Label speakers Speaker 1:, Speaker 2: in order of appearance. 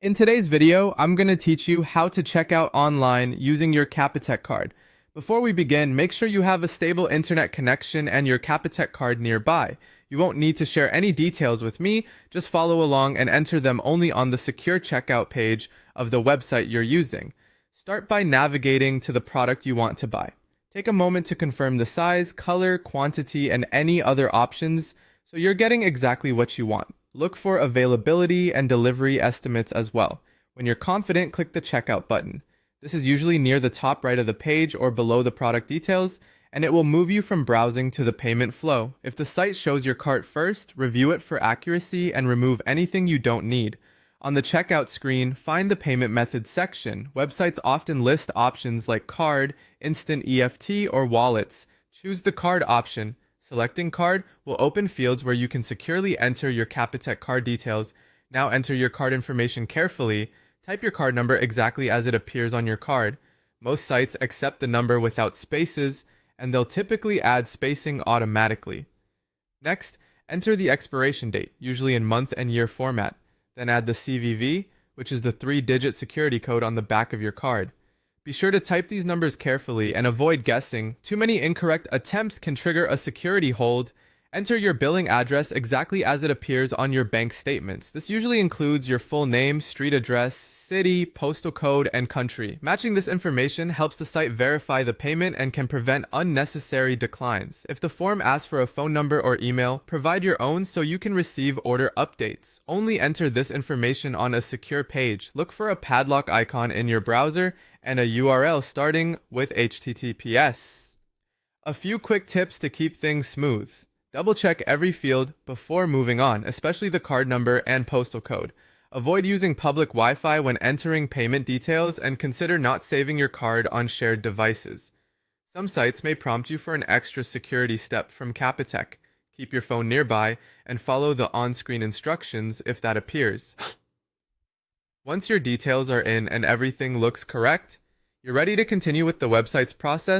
Speaker 1: In today's video, I'm going to teach you how to check out online using your Capitec card. Before we begin, make sure you have a stable internet connection and your Capitec card nearby. You won't need to share any details with me, just follow along and enter them only on the secure checkout page of the website you're using. Start by navigating to the product you want to buy. Take a moment to confirm the size, color, quantity, and any other options so you're getting exactly what you want. Look for availability and delivery estimates as well. When you're confident, click the checkout button. This is usually near the top right of the page or below the product details, and it will move you from browsing to the payment flow. If the site shows your cart first, review it for accuracy and remove anything you don't need. On the checkout screen, find the payment methods section. Websites often list options like card, instant EFT, or wallets. Choose the card option. Selecting card will open fields where you can securely enter your Capitec card details. Now enter your card information carefully. Type your card number exactly as it appears on your card. Most sites accept the number without spaces, and they'll typically add spacing automatically. Next, enter the expiration date, usually in month and year format. Then add the CVV, which is the 3-digit security code on the back of your card. Be sure to type these numbers carefully and avoid guessing. Too many incorrect attempts can trigger a security hold. Enter your billing address exactly as it appears on your bank statements. This usually includes your full name, street address, city, postal code, and country. Matching this information helps the site verify the payment and can prevent unnecessary declines. If the form asks for a phone number or email, provide your own so you can receive order updates. Only enter this information on a secure page. Look for a padlock icon in your browser and a URL starting with HTTPS. A few quick tips to keep things smooth. Double check every field before moving on, especially the card number and postal code. Avoid using public Wi-Fi when entering payment details and consider not saving your card on shared devices. Some sites may prompt you for an extra security step from Capitec. Keep your phone nearby and follow the on-screen instructions if that appears. Once your details are in and everything looks correct, you're ready to continue with the website's process.